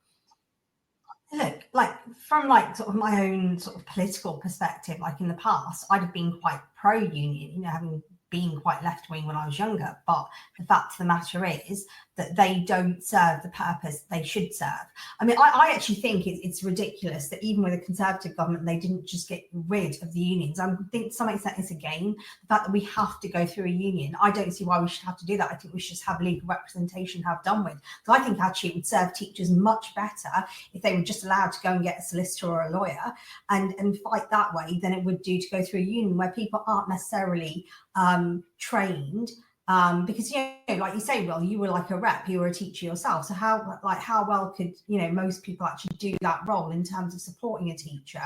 Look, like from like sort of my own sort of political perspective, like in the past, I'd have been quite pro-union, you know, having been quite left-wing when I was younger. But the fact of the matter is that they don't serve the purpose they should serve. I mean, I actually think it's ridiculous that even with a Conservative government, they didn't just get rid of the unions. I think to some extent it's a game. The fact that we have to go through a union, I don't see why we should have to do that. I think we should just have legal representation, have done with. So I think actually it would serve teachers much better if they were just allowed to go and get a solicitor or a lawyer and fight that way than it would do to go through a union where people aren't necessarily trained. Because, you know, like you say, Will, you were like a rep, you were a teacher yourself. So how well could, you know, most people actually do that role in terms of supporting a teacher,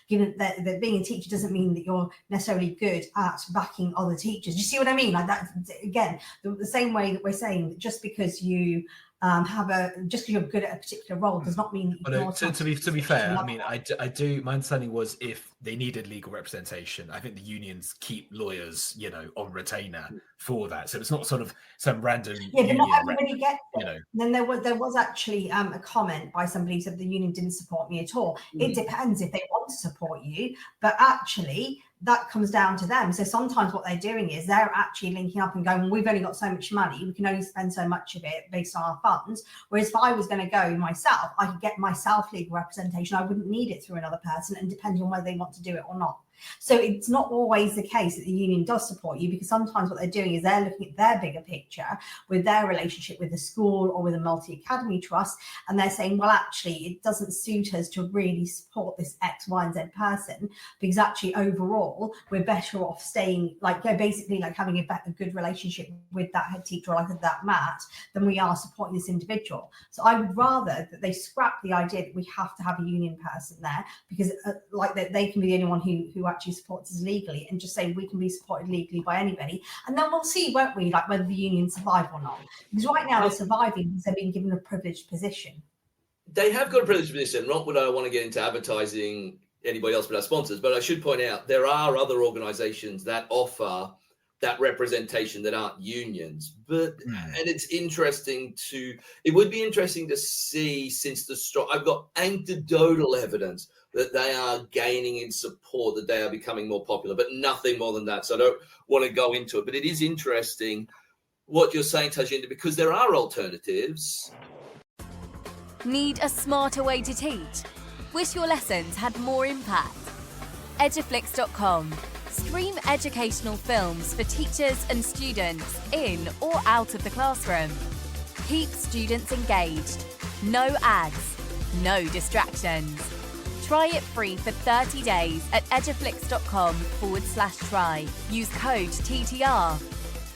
given that being a teacher doesn't mean that you're necessarily good at backing other teachers. Do you see what I mean? Like that, again, the same way that we're saying that just because you just because you're good at a particular role does not mean that you're to be fair, I mean, I do. My understanding was if they needed legal representation, I think the unions keep lawyers, you know, on retainer for that. So it's not sort of some random. Yeah, but not everybody gets it. You know. Then there was actually a comment by somebody who said the union didn't support me at all. It depends if they want to support you, but actually that comes down to them. So sometimes what they're doing is they're actually linking up and going, well, we've only got so much money, we can only spend so much of it based on our funds. Whereas if I was going to go myself, I could get myself legal representation. I wouldn't need it through another person, and depending on whether they want to do it or not. So it's not always the case that the union does support you, because sometimes what they're doing is they're looking at their bigger picture with their relationship with the school or with a multi-academy trust, and they're saying, well, actually, it doesn't suit us to really support this X, Y, and Z person, because actually overall we're better off staying, like, basically like having a good relationship with that head teacher or like that mat than we are supporting this individual. So I would rather that they scrap the idea that we have to have a union person there, because like that they can be the only one who actually supports us legally, and just say we can be supported legally by anybody, and then we'll see, won't we, like whether the unions survive or not. Because right now they're surviving because they're being given a privileged position. they have got a privileged position. Not that I want to get into advertising anybody else but our sponsors, but I should point out there are other organizations that offer that representation that aren't unions. But and it would be interesting to see, since the strike, I've got anecdotal evidence that they are gaining in support, that they are becoming more popular, but nothing more than that. So I don't want to go into it, but it is interesting what you're saying, Tarjinder, because there are alternatives. Need a smarter way to teach? Wish your lessons had more impact? Eduflix.com. Stream educational films for teachers and students in or out of the classroom. Keep students engaged. No ads, no distractions. Try it free for 30 days at eduflix.com/try. Use code TTR.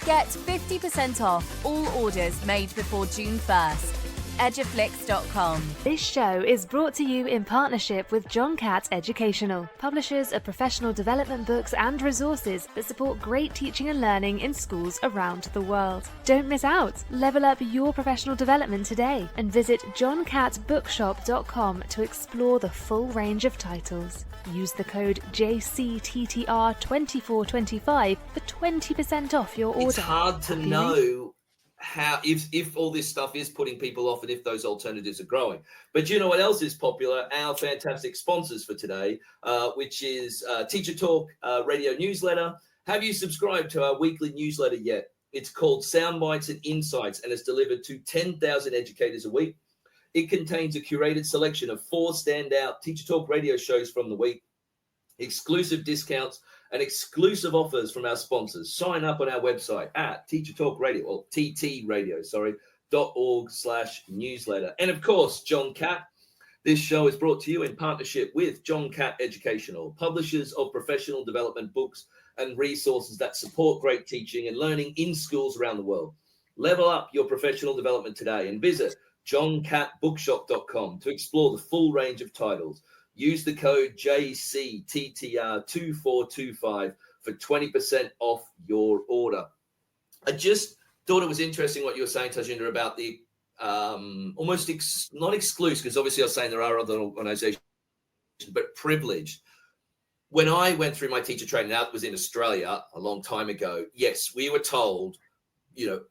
Get 50% off all orders made before June 1st. Eduflix.com. This show is brought to you in partnership with John Catt Educational, publishers of professional development books and resources that support great teaching and learning in schools around the world. Don't miss out. Level up your professional development today and visit johncattbookshop.com to explore the full range of titles. Use the code JCTTR2425 for 20% off your order. It's hard to know how if all this stuff is putting people off and if those alternatives are growing. But you know what else is popular? Our fantastic sponsors for today, which is Teacher Talk radio newsletter. Have you subscribed to our weekly newsletter yet? It's called Soundbites and Insights, and it's delivered to 10,000 educators a week. It contains a curated selection of 4 standout Teacher Talk radio shows from the week, exclusive discounts, and exclusive offers from our sponsors. Sign up on our website at tttalkradio.org/newsletter. And of course, John Catt. This show is brought to you in partnership with John Catt Educational, publishers of professional development books and resources that support great teaching and learning in schools around the world. Level up your professional development today and visit johncattbookshop.com to explore the full range of titles. Use the code JCTTR2425 for 20% off your order. I just thought it was interesting what you were saying, Tarjinder, about the almost not exclusive, because obviously I was saying there are other organizations, but privileged. When I went through my teacher training, that was in Australia a long time ago. Yes, we were told,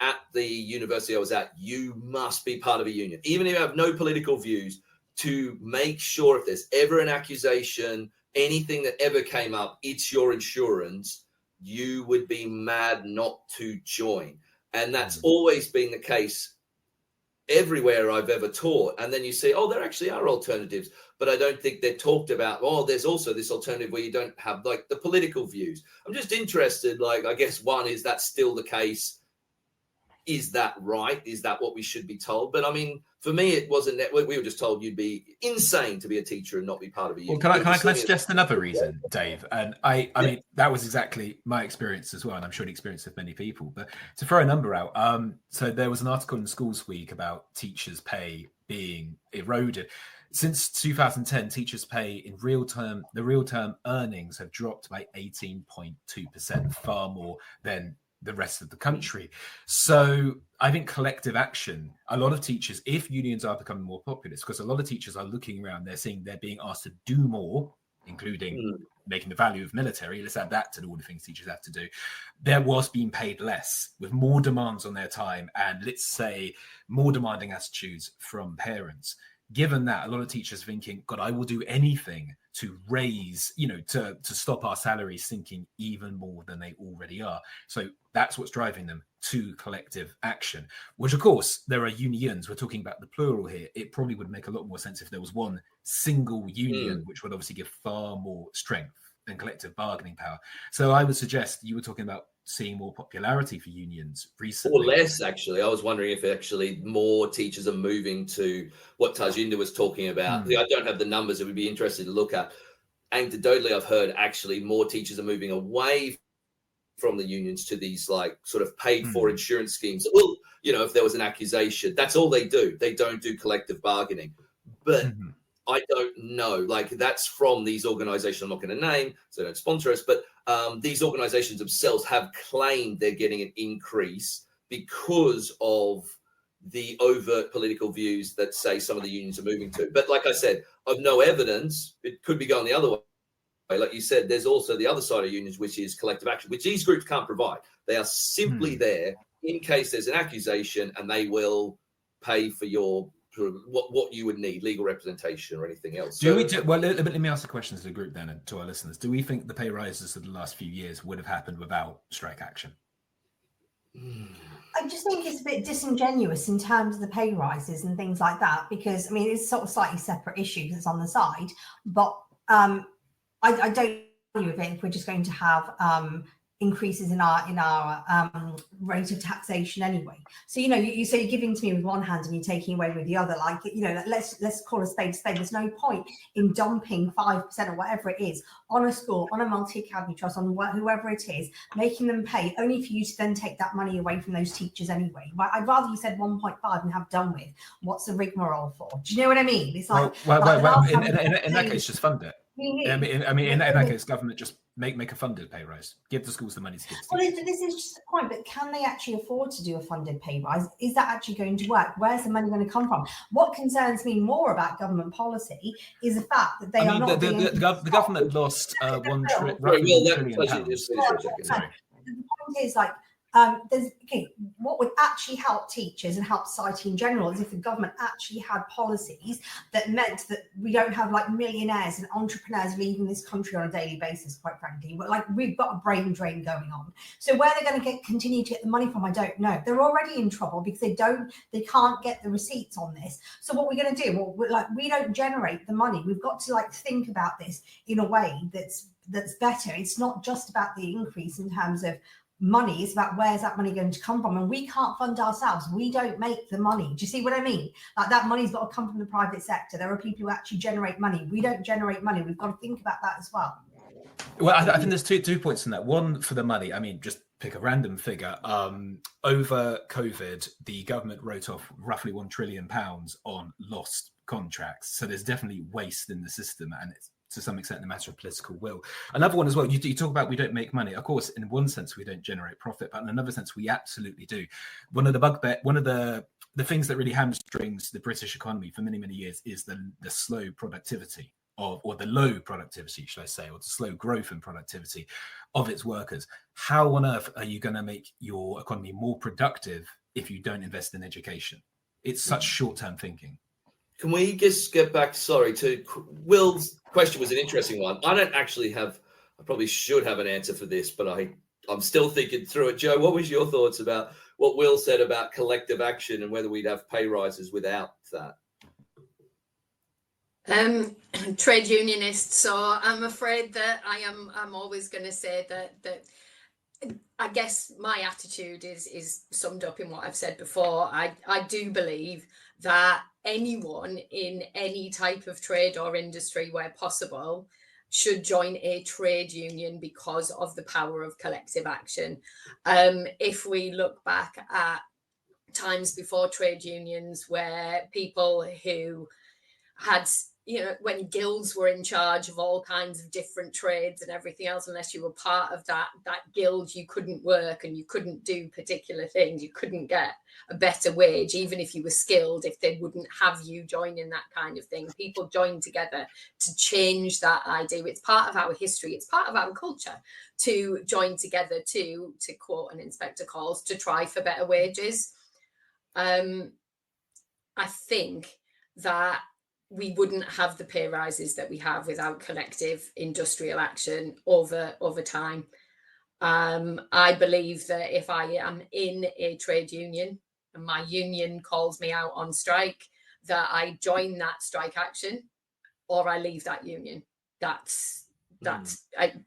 at the university I was at, you must be part of a union, even if you have no political views, to make sure if there's ever an accusation, anything that ever came up, it's your insurance, you would be mad not to join. And that's always been the case everywhere I've ever taught. And then you say, there actually are alternatives, but I don't think they're talked about. There's also this alternative where you don't have like the political views. I'm just interested, I guess one is that still the case. Is that right? Is that what we should be told? But I mean, for me, it wasn't that. We were just told you'd be insane to be a teacher and not be part of a union. Well, can I suggest another reason, Dave? And I mean, that was exactly my experience as well, and I'm sure the experience of many people. But to throw a number out, so there was an article in Schools Week about teachers' pay being eroded. Since 2010, teachers' pay in the real term earnings have dropped by 18.2%, far more than the rest of the country. So I think collective action, a lot of teachers, if unions are becoming more popular, it's because a lot of teachers are looking around, they're seeing they're being asked to do more, including making the value of military. Let's add that to all the things teachers have to do. There was being paid less with more demands on their time and, let's say, more demanding attitudes from parents. Given that, a lot of teachers are thinking, God, I will do anything to raise, to stop our salaries sinking even more than they already are. So that's what's driving them to collective action, which, of course, there are unions. We're talking about the plural here. It probably would make a lot more sense if there was one single union, which would obviously give far more strength and collective bargaining power. So I would suggest you were talking about seeing more popularity for unions recently. Or less, actually. I was wondering if actually more teachers are moving to what Tarjinder was talking about. I don't have the numbers. It would be interesting to look at. Anecdotally, I've heard actually more teachers are moving away from the unions to these sort of paid for insurance schemes. Well, if there was an accusation, that's all they do. They don't do collective bargaining. But I don't know. That's from these organizations I'm not going to name, so they don't sponsor us. But these organizations themselves have claimed they're getting an increase because of the overt political views that say some of the unions are moving to. But like I said, of no evidence, it could be going the other way. Like you said, there's also the other side of unions, which is collective action, which these groups can't provide. They are simply there in case there's an accusation, and they will pay for your what you would need, legal representation or anything else. Well, let me ask the question to the group then, and to our listeners. Do we think the pay rises of the last few years would have happened without strike action? I just think it's a bit disingenuous in terms of the pay rises and things like that, because I mean, it's sort of slightly separate issue because it's on the side, but I don't agree with it if we're just going to have increases in our rate of taxation anyway. So, you know, you say you're giving to me with one hand and you're taking away with the other. Like, you know, let's call a spade a spade. There's no point in dumping 5% or whatever it is on a school, on a multi-academy trust, on whoever it is, making them pay only for you to then take that money away from those teachers anyway. I'd rather you said 1.5 and have done with what's the rigmarole for. Do you know what I mean? It's like, in that case, just fund it. I mean, in that case, government just make a funded pay rise. Give the schools the money to give. Well, this is just the point. But can they actually afford to do a funded pay rise? Is that actually going to work? Where's the money going to come from? What concerns me more about government policy is the fact that they are not. The government lost roughly £1 trillion. Sorry. The point is, like, what would actually help teachers and help society in general is if the government actually had policies that meant that we don't have like millionaires and entrepreneurs leaving this country on a daily basis, quite frankly. Like, we've got a brain drain going on. So where they're going to continue to get the money from, I don't know. They're already in trouble because they can't get the receipts on this. So what we're going to do, well, we don't generate the money. We've got to like think about this in a way that's better. It's not just about the increase in terms of money, is about where's that money going to come from, and we can't fund ourselves. We don't make the money. Do you see what I mean? Like, that money's got to come from the private sector. There are people who actually generate money. We don't generate money. We've got to think about that as well. Well, I think there's two points in that. One, for the money, I mean, just pick a random figure. Over COVID, the government wrote off roughly £1 trillion on lost contracts. So there's definitely waste in the system, and it's to some extent a matter of political will. Another one as well, you talk about we don't make money. Of course, in one sense, we don't generate profit, but in another sense, we absolutely do. One of the things that really hamstrings the British economy for many, many years is the slow productivity or the low productivity, should I say, or the slow growth in productivity of its workers. How on earth are you going to make your economy more productive if you don't invest in education? It's such short-term thinking. Can we just get back, to Will's question? Was an interesting one. I don't actually I probably should have an answer for this, but I'm still thinking through it. Jo, what was your thoughts about what Will said about collective action and whether we'd have pay rises without that? Trade unionist, so I'm afraid that I'm always going to say that I guess my attitude is summed up in what I've said before. I do believe that anyone in any type of trade or industry where possible should join a trade union because of the power of collective action. If we look back at times before trade unions where people who had, when guilds were in charge of all kinds of different trades and everything else, unless you were part of that guild, you couldn't work and you couldn't do particular things. You couldn't get a better wage, even if you were skilled, if they wouldn't have you join in that kind of thing. People joined together to change that idea. It's part of our history. It's part of our culture to join together to quote an Inspector Calls, to try for better wages. I think that we wouldn't have the pay rises that we have without collective industrial action over time. I believe that if I am in a trade union and my union calls me out on strike, that I join that strike action or I leave that union. That's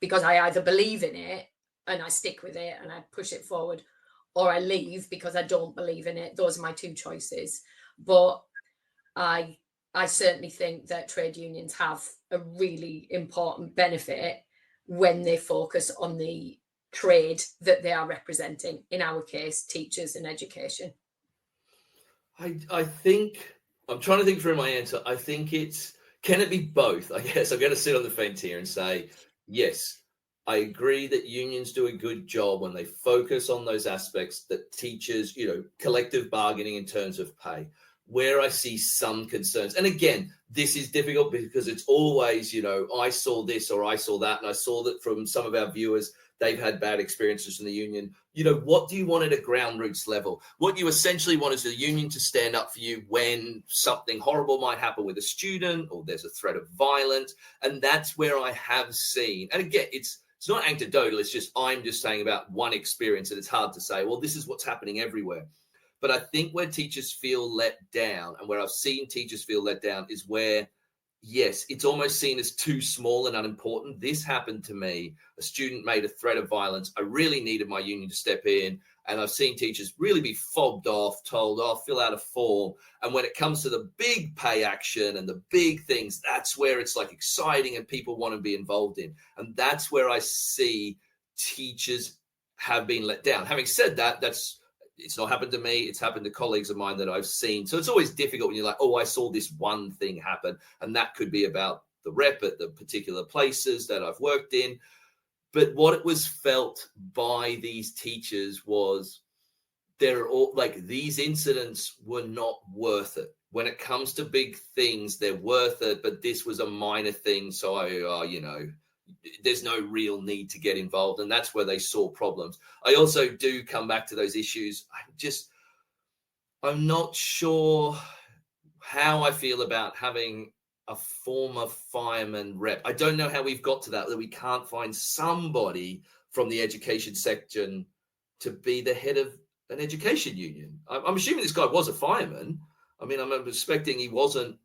because I either believe in it and I stick with it and I push it forward, or I leave because I don't believe in it. Those are my two choices. But I certainly think that trade unions have a really important benefit when they focus on the trade that they are representing, in our case, teachers and education. I think, I'm trying to think through my answer. I think can it be both? I guess I'm going to sit on the fence here and say, yes, I agree that unions do a good job when they focus on those aspects that teachers, collective bargaining in terms of pay. Where I see some concerns, and again, this is difficult because it's always, I saw this or I saw that, and I saw that from some of our viewers, they've had bad experiences in the union. What do you want at a ground roots level? What you essentially want is the union to stand up for you when something horrible might happen with a student or there's a threat of violence. And that's where I have seen, and again, it's not anecdotal, it's just I'm just saying about one experience, and it's hard to say, well, this is what's happening everywhere. But I think where teachers feel let down, and where I've seen teachers feel let down, is where, yes, it's almost seen as too small and unimportant. This happened to me. A student made a threat of violence. I really needed my union to step in. And I've seen teachers really be fobbed off, told, fill out a form. And when it comes to the big pay action and the big things, that's where it's like exciting and people want to be involved in. And that's where I see teachers have been let down. Having said that, it's not happened to me. It's happened to colleagues of mine that I've seen. So it's always difficult when you're like, I saw this one thing happen. And that could be about the rep at the particular places that I've worked in. But what it was felt by these teachers was they're all like, these incidents were not worth it. When it comes to big things, they're worth it. But this was a minor thing. So there's no real need to get involved. And that's where they saw problems. I also do come back to those issues. I'm not sure how I feel about having a former fireman rep. I don't know how we've got to that we can't find somebody from the education section to be the head of an education union. I'm assuming this guy was a fireman. I mean, I'm expecting he wasn't,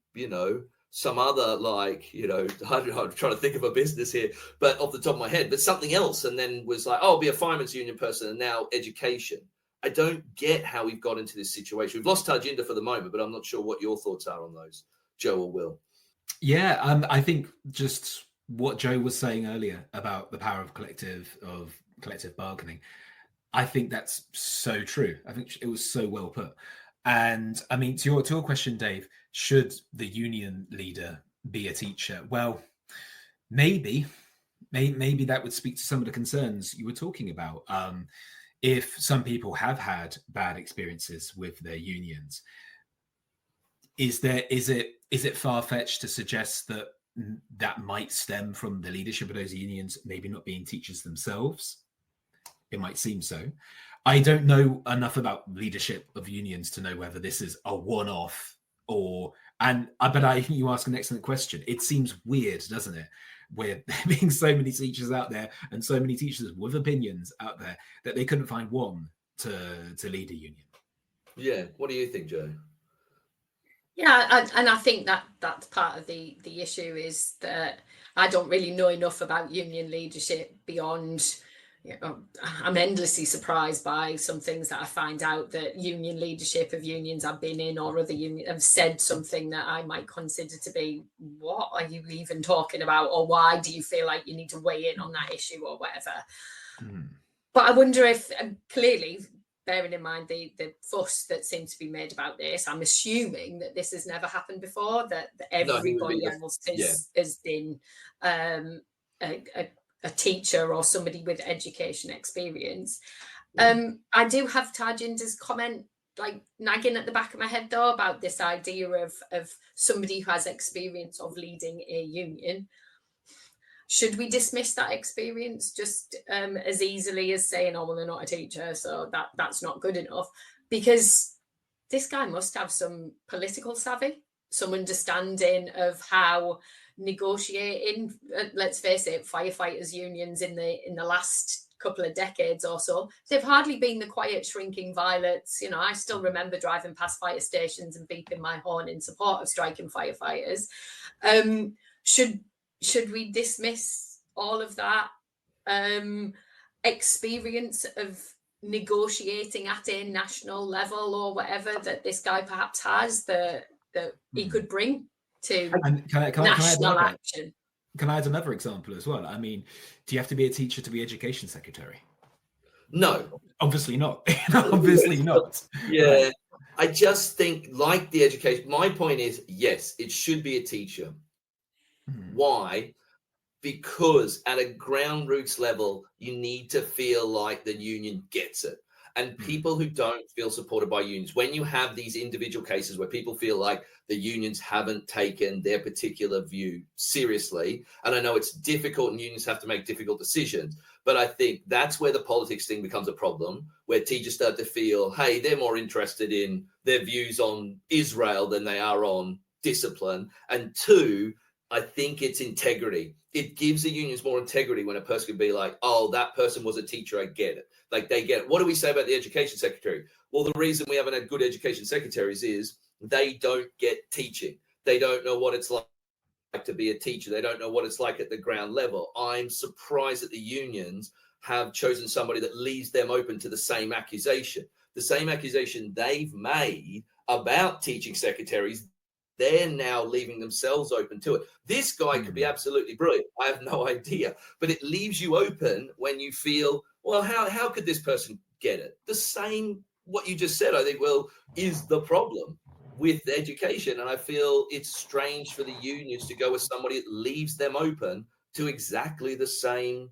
some other I'm trying to think of a business here, but off the top of my head, but something else. And then was like, I'll be a fireman's union person and now education. I don't get how we've got into this situation. We've lost Tarjinder for the moment, but I'm not sure what your thoughts are on those, Joe or Will. Yeah, I think just what Joe was saying earlier about the power of collective bargaining, I think that's so true. I think it was so well put. And I mean, to your question, Dave, should the union leader be a teacher? Well, maybe that would speak to some of the concerns you were talking about. If some people have had bad experiences with their unions, is it far-fetched to suggest that might stem from the leadership of those unions maybe not being teachers themselves? It might seem so. I don't know enough about leadership of unions to know whether this is a one-off but I think you ask an excellent question. It seems weird, doesn't it? With there being so many teachers out there and so many teachers with opinions out there that they couldn't find one to lead a union. Yeah. What do you think, Joe? Yeah, and I think that's part of the issue is that I don't really know enough about union leadership beyond, I'm endlessly surprised by some things that I find out that union leadership of unions I've been in or other unions have said something that I might consider to be, what are you even talking about? Or why do you feel like you need to weigh in on that issue or whatever? But I wonder if, clearly, bearing in mind the fuss that seems to be made about this, I'm assuming that this has never happened before, that everybody else has been a teacher or somebody with education experience. I do have Tarjinder's comment like nagging at the back of my head though about this idea of somebody who has experience of leading a union. Should we dismiss that experience just as easily as saying, oh, well, they're not a teacher, so that's not good enough? Because this guy must have some political savvy, some understanding of how negotiating, let's face it, firefighters unions in the last couple of decades or so, they've hardly been the quiet shrinking violets. I still remember driving past fire stations and beeping my horn in support of striking firefighters. Should we dismiss all of that experience of negotiating at a national level or whatever that this guy perhaps has that he could bring to national action? Can I add another example as well? I mean, do you have to be a teacher to be education secretary? No. Obviously not. Obviously not. Yeah. Right. I just think, like the education, my point is, yes, it should be a teacher. Why? because at a ground roots level, you need to feel like the union gets it. And people who don't feel supported by unions, when you have these individual cases where people feel like the unions haven't taken their particular view seriously, and I know it's difficult and unions have to make difficult decisions, but I think that's where the politics thing becomes a problem, where teachers start to feel, hey, they're more interested in their views on Israel than they are on discipline. And two, I think it's integrity. It gives the unions more integrity when a person can be like, oh, that person was a teacher, I get it. Like, they get it. What do we say about the education secretary? Well, the reason we haven't had good education secretaries is they don't get teaching. They don't know what it's like to be a teacher. They don't know what it's like at the ground level. I'm surprised that the unions have chosen somebody that leaves them open to the same accusation. The same accusation they've made about teaching secretaries, they're now leaving themselves open to it. This guy could be absolutely brilliant. I have no idea. But it leaves you open when you feel, well, how could this person get it? The same, what you just said, I think, well, is the problem with education. And I feel it's strange for the unions to go with somebody that leaves them open to exactly the same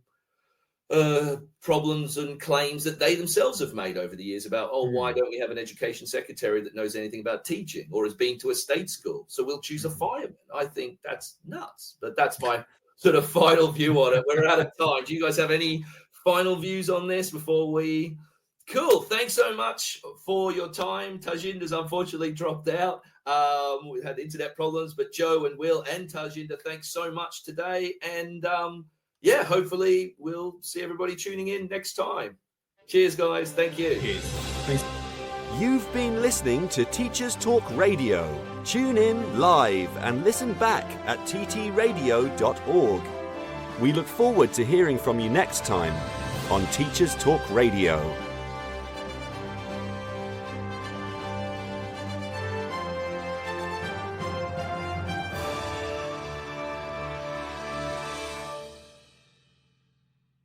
problems and claims that they themselves have made over the years about, oh, why don't we have an education secretary that knows anything about teaching or has been to a state school? So we'll choose a fireman. I think that's nuts. But that's my sort of final view on it. We're out of time. Do you guys have any final views on this before we... Cool. Thanks so much for your time. Tarjinder's unfortunately dropped out. We had internet problems, but Joe and Will and Tarjinder, thanks so much today. And yeah, hopefully we'll see everybody tuning in next time. Cheers, guys. Thank you. Cheers. Thanks. You've been listening to Teachers Talk Radio. Tune in live and listen back at ttradio.org. We look forward to hearing from you next time on Teachers Talk Radio.